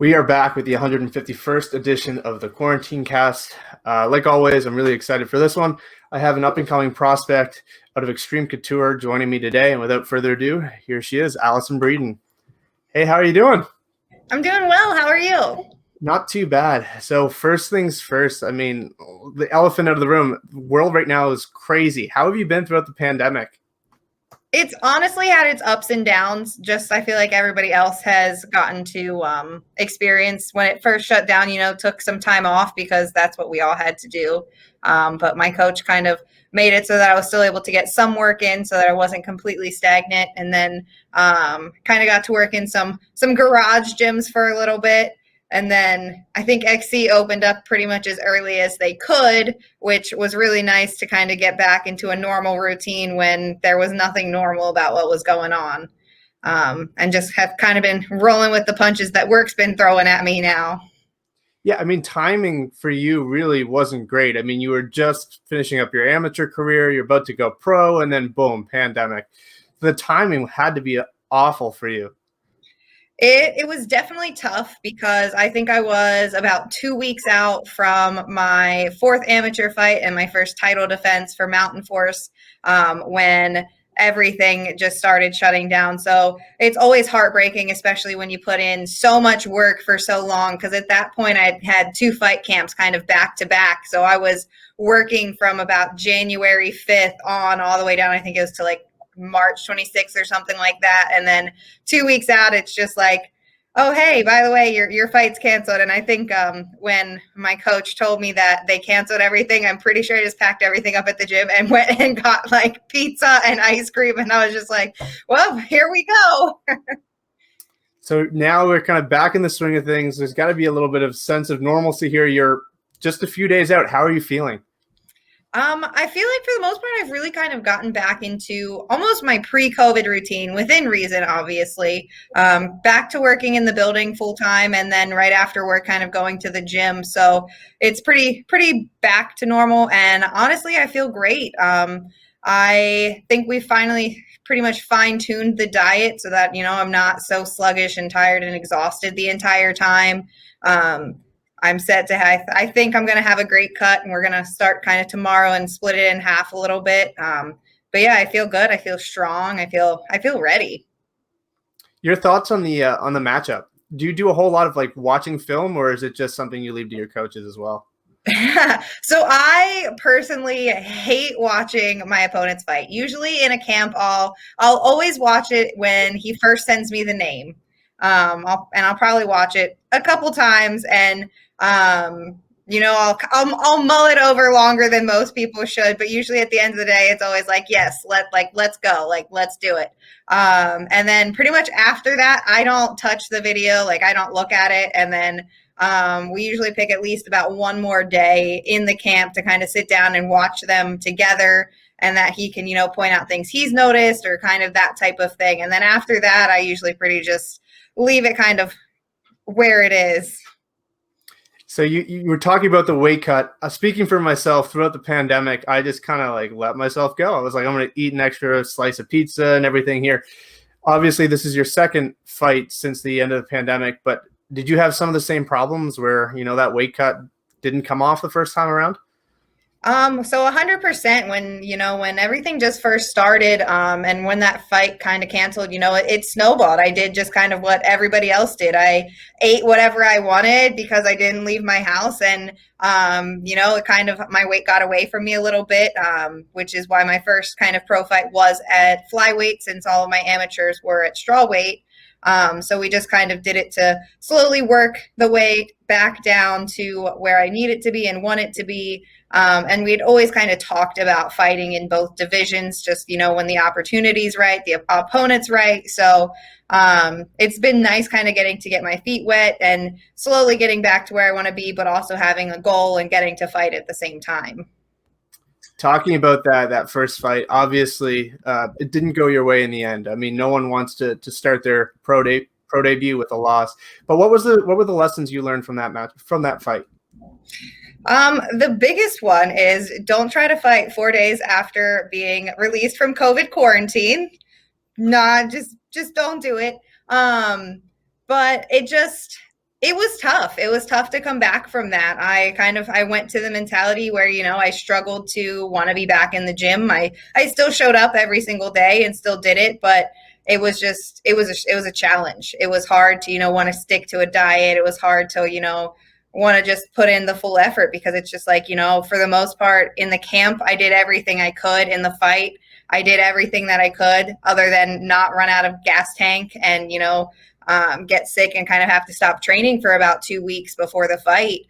We are back with the 151st edition of the Quarantinecast. Like always, I'm really excited for this one. I have an up-and-coming prospect out of Xtreme Couture joining me today, and without further ado, here she is, Allysen Breeden. Hey, how are you doing? I'm doing well. How are you? Not too bad. So first things first, I mean, the elephant out of the room, the world right now is crazy. How have you been throughout the pandemic? It's honestly had its ups and downs. Just I feel like everybody else has gotten to experience when it first shut down, took some time off because that's what we all had to do. But my coach kind of made it so that I was still able to get some work in so that I wasn't completely stagnant. And then kind of got to work in some garage gyms for a little bit. And then I think XC opened up pretty much as early as they could, which was really nice to kind of get back into a normal routine when there was nothing normal about what was going on. And just have kind of been rolling with the punches that work's been throwing at me now. Yeah, I mean, timing for you really wasn't great. I mean, you were just finishing up your amateur career, you're about to go pro, and then boom, pandemic. The timing had to be awful for you. It was definitely tough because I think I was about 2 weeks out from my fourth amateur fight and my first title defense for Mountain Force when everything just started shutting down. So it's always heartbreaking, especially when you put in so much work for so long, because at that point I had 2 fight camps kind of back to back. So I was working from about January 5th on all the way down. I think it was to like March 26th or something like that. And then 2 weeks out, it's just like, oh, hey, by the way, your fight's canceled. And I think when my coach told me that they canceled everything, I'm pretty sure I just packed everything up at the gym and went and got like pizza and ice cream. And I was just like, well, here we go. So now we're kind of back in the swing of things. There's got to be a little bit of sense of normalcy here. You're just a few days out. How are you feeling? I feel like for the most part, I've really kind of gotten back into almost my pre-COVID routine within reason, obviously. Back to working in the building full time, and then right after work, kind of going to the gym. So it's pretty back to normal. And honestly, I feel great. I think we finally pretty much fine-tuned the diet so that, I'm not so sluggish and tired and exhausted the entire time. I'm set to have, I think I'm going to have a great cut, and we're going to start kind of tomorrow and split it in half a little bit. But yeah, I feel good. I feel strong. I feel ready. Your thoughts on the matchup? Do you do a whole lot of like watching film, or is it just something you leave to your coaches as well? So I personally hate watching my opponents fight. Usually in a camp, I'll always watch it when he first sends me the name. I'll probably watch it a couple times, and I'll mull it over longer than most people should. But usually at the end of the day, it's always like, yes, let's go, like let's do it. And then pretty much after that, I don't touch the video, like I don't look at it, and then we usually pick at least about one more day in the camp to kind of sit down and watch them together, and that he can, point out things he's noticed or kind of that type of thing. And then after that, I usually pretty just leave it kind of where it is. So you were talking about the weight cut. Speaking for myself, throughout the pandemic, I just kind of like let myself go. I was like, I'm going to eat an extra slice of pizza and everything here. Obviously, this is your second fight since the end of the pandemic, but did you have some of the same problems where, that weight cut didn't come off the first time around? So 100% when everything just first started, and when that fight kind of canceled, it snowballed. I did just kind of what everybody else did. I ate whatever I wanted because I didn't leave my house, and, it kind of, my weight got away from me a little bit, which is why my first kind of pro fight was at flyweight, since all of my amateurs were at strawweight. So we just kind of did it to slowly work the way back down to where I need it to be and want it to be. And we'd always kind of talked about fighting in both divisions, just, when the opportunity's right, the opponent's right. So it's been nice kind of getting to get my feet wet and slowly getting back to where I want to be, but also having a goal and getting to fight at the same time. Talking about that first fight, obviously it didn't go your way in the end. I mean, no one wants to start their pro debut with a loss. But what were the lessons you learned from that fight? The biggest one is don't try to fight 4 days after being released from COVID quarantine. Nah, just don't do it. But It was tough. It was tough to come back from that. I went to the mentality where, I struggled to want to be back in the gym. I still showed up every single day and still did it, but it was a challenge. It was hard to, want to stick to a diet. It was hard to, want to just put in the full effort, because it's just like, for the most part in the camp, I did everything I could. In the fight, I did everything that I could, other than not run out of gas tank and, get sick and kind of have to stop training for about 2 weeks before the fight.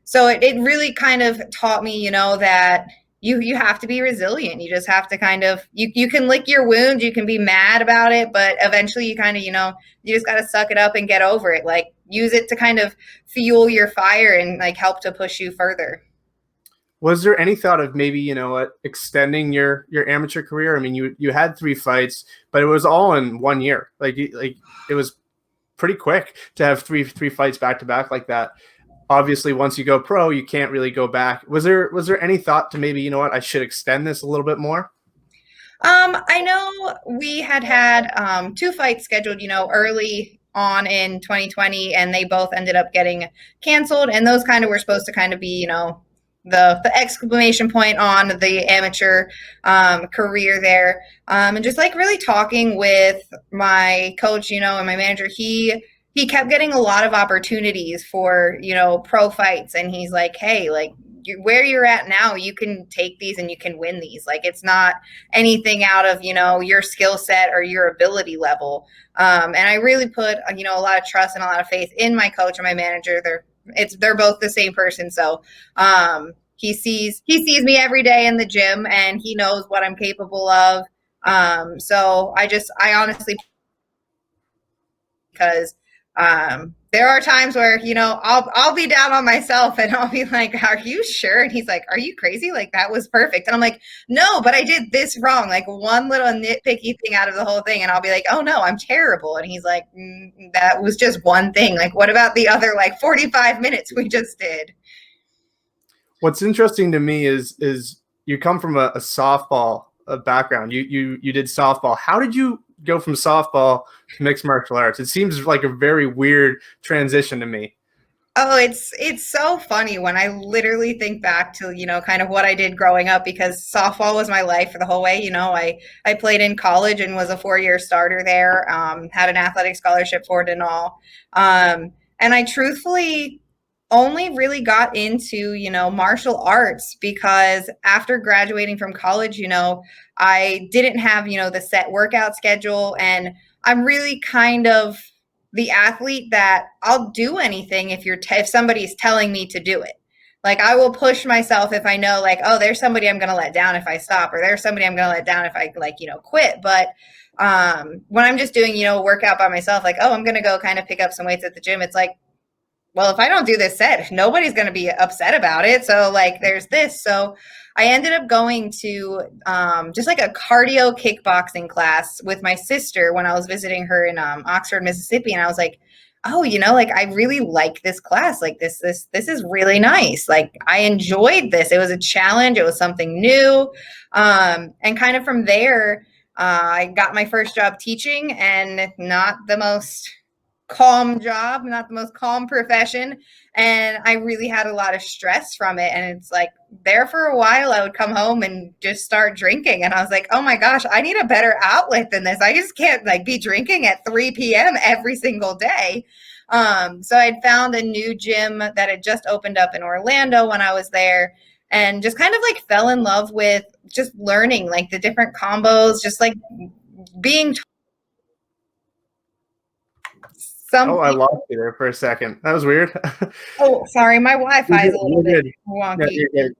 So it really kind of taught me, that you have to be resilient. You just have to kind of, you can lick your wounds, you can be mad about it, but eventually you kind of, you just got to suck it up and get over it. Like, use it to kind of fuel your fire and like help to push you further. Was there any thought of maybe, extending your amateur career? I mean, you had 3 fights, but it was all in 1 year. Like it was pretty quick to have three fights back to back like that. Obviously, once you go pro, you can't really go back. Was there any thought to maybe, I should extend this a little bit more? I know we had 2 fights scheduled, early on in 2020, and they both ended up getting canceled. And those kind of were supposed to kind of be, the exclamation point on the amateur career there. And just like really talking with my coach, and my manager, he kept getting a lot of opportunities for, pro fights. And he's like, hey, like, where you're at now, you can take these and you can win these. Like, it's not anything out of, your skill set or your ability level. And I really put, a lot of trust and a lot of faith in my coach and my manager. They're both the same person. So, he sees me every day in the gym, and he knows what I'm capable of. So I honestly, because, there are times where, I'll be down on myself and I'll be like, are you sure? And he's like, are you crazy? Like, that was perfect. And I'm like, no, but I did this wrong. Like, one little nitpicky thing out of the whole thing. And I'll be like, oh no, I'm terrible. And he's like, that was just one thing. Like, what about the other, 45 minutes we just did? What's interesting to me is you come from a softball background. You did softball. How did you go from softball to mixed martial arts? It seems like a very weird transition to me. Oh, it's so funny when I literally think back to, kind of what I did growing up, because softball was my life for the whole way. I played in college and was a 4-year starter there, had an athletic scholarship for it and all. And I truthfully only really got into, martial arts because after graduating from college, I didn't have, the set workout schedule. And I'm really kind of the athlete that I'll do anything if somebody's telling me to do it. Like, I will push myself if I know, like, oh, there's somebody I'm going to let down if I stop, or there's somebody I'm going to let down if I quit. But when I'm just doing, a workout by myself, like, oh, I'm going to go kind of pick up some weights at the gym, it's like, well, if I don't do this set, nobody's going to be upset about it. So there's this. So I ended up going to just like a cardio kickboxing class with my sister when I was visiting her in Oxford, Mississippi. And I was like, oh, I really like this class. Like, this is really nice. Like, I enjoyed this. It was a challenge. It was something new. And kind of from there, I got my first job teaching, and not the most calm job, not the most calm profession. And I really had a lot of stress from it. And it's like, there for a while, I would come home and just start drinking. And I was like, oh my gosh, I need a better outlet than this. I just can't be drinking at 3 p.m. every single day. So I'd found a new gym that had just opened up in Orlando when I was there, and just kind of fell in love with just learning the different combos, just being I lost you there for a second. That was weird. Oh, sorry. My Wi-Fi is a little bit wonky.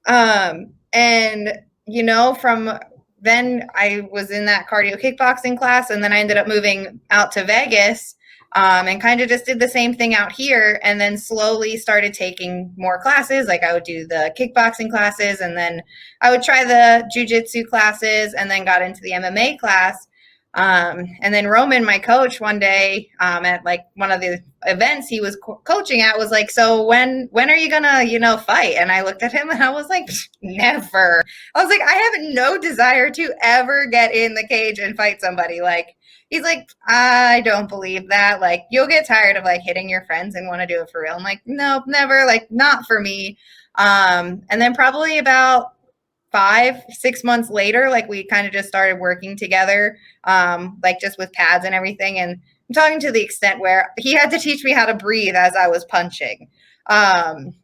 And, from then I was in that cardio kickboxing class, and then I ended up moving out to Vegas and kind of just did the same thing out here, and then slowly started taking more classes. Like, I would do the kickboxing classes, and then I would try the jiu-jitsu classes, and then got into the MMA class. And then Roman, my coach, one day at like one of the events he was coaching at, was like, "So when are you gonna, fight?" And I looked at him and I was like, "Never." I was like, "I have no desire to ever get in the cage and fight somebody." Like, he's like, "I don't believe that. Like, you'll get tired of like hitting your friends and want to do it for real." I'm like, "Nope, never. Like, not for me." And then probably about 5-6 months later, like we kind of just started working together, like just with pads and everything. And I'm talking to the extent where he had to teach me how to breathe as I was punching. And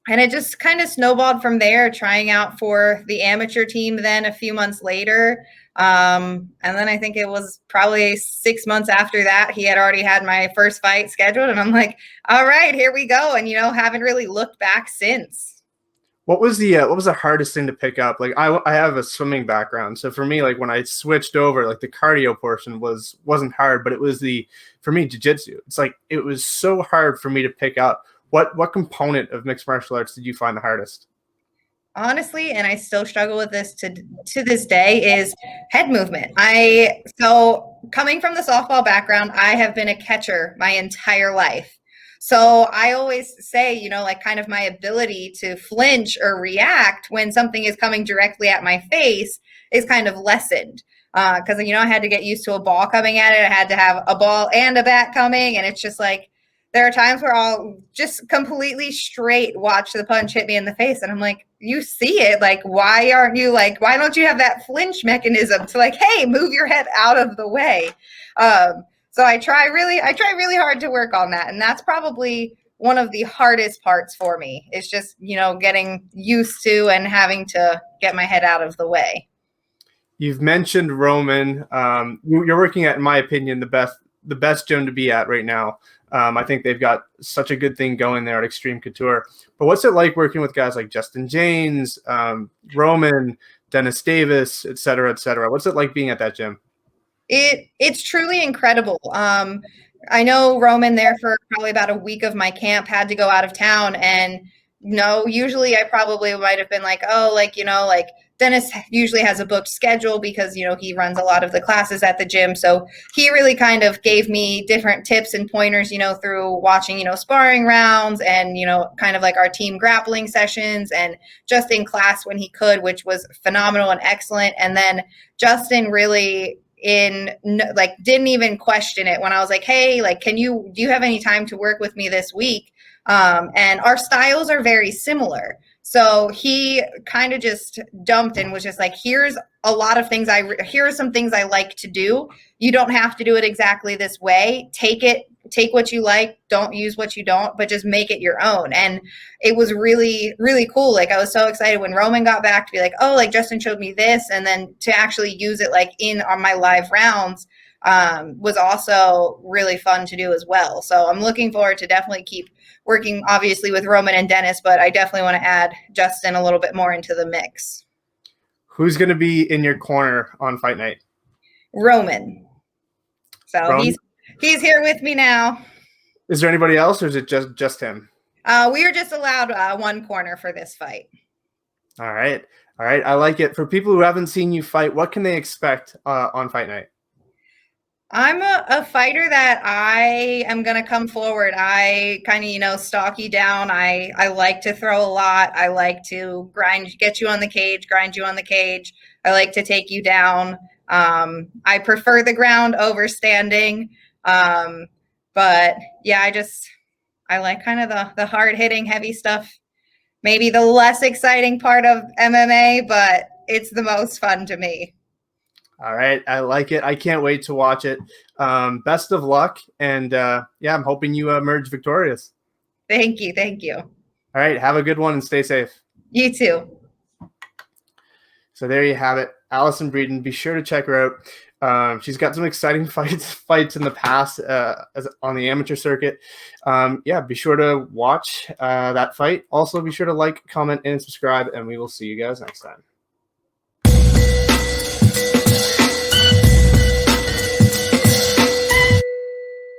it just kind of snowballed from there, trying out for the amateur team then a few months later. And then I think it was probably 6 months after that, he had already had my first fight scheduled. And I'm like, all right, here we go. And, haven't really looked back since. What was the hardest thing to pick up? Like I have a swimming background, so for me, like when I switched over, like the cardio portion wasn't hard, but it was for me jiu-jitsu. It's like it was so hard for me to pick up. What component of mixed martial arts did you find the hardest? Honestly, and I still struggle with this to this day, is head movement. So coming from the softball background, I have been a catcher my entire life. So I always say, like kind of my ability to flinch or react when something is coming directly at my face is kind of lessened. Because, I had to get used to a ball coming at it. I had to have a ball and a bat coming. And it's just like, there are times where I'll just completely straight watch the punch hit me in the face. And I'm like, you see it. Like, why don't you have that flinch mechanism to like, hey, move your head out of the way? So I try really hard to work on that. And that's probably one of the hardest parts for me, is just, getting used to and having to get my head out of the way. You've mentioned Roman. You're working at, in my opinion, the best gym to be at right now. I think they've got such a good thing going there at Xtreme Couture. But what's it like working with guys like Justin James, Roman, Dennis Davis, et cetera, et cetera? What's it like being at that gym? It's truly incredible. I know Roman there for probably about a week of my camp had to go out of town, and usually I probably might have been like, oh, like, like Dennis usually has a booked schedule because, he runs a lot of the classes at the gym. So he really kind of gave me different tips and pointers, through watching, sparring rounds and, kind of like our team grappling sessions, and just in class when he could, which was phenomenal and excellent. And then Justin really didn't even question it when I was like, hey, like, do you have any time to work with me this week? And our styles are very similar. So he kind of just dumped and was just like, here are some things I like to do. You don't have to do it exactly this way. Take what you like, don't use what you don't, but just make it your own. And it was really, really cool. Like, I was so excited when Roman got back to be like, oh, like Justin showed me this. And then to actually use it like on my live rounds was also really fun to do as well. So I'm looking forward to definitely keep working, obviously, with Roman and Dennis, but I definitely want to add Justin a little bit more into the mix. Who's going to be in your corner on fight night? Roman. So he's here with me now. Is there anybody else, or is it just him? We were just allowed one corner for this fight. All right. I like it. For people who haven't seen you fight, what can they expect on fight night? I'm a fighter that I am going to come forward. I kind of, stalk you down. I like to throw a lot. I like to get you on the cage, grind you on the cage. I like to take you down. I prefer the ground over standing. But yeah, I like kind of the hard hitting, heavy stuff. Maybe the less exciting part of MMA, but it's the most fun to me. All right. I like it. I can't wait to watch it. Best of luck. And yeah, I'm hoping you emerge victorious. Thank you. Thank you. All right. Have a good one and stay safe. You too. So there you have it. Allysen Breeden. Be sure to check her out. She's got some exciting fights in the past on the amateur circuit. Yeah, be sure to watch that fight. Also, be sure to like, comment, and subscribe, and we will see you guys next time.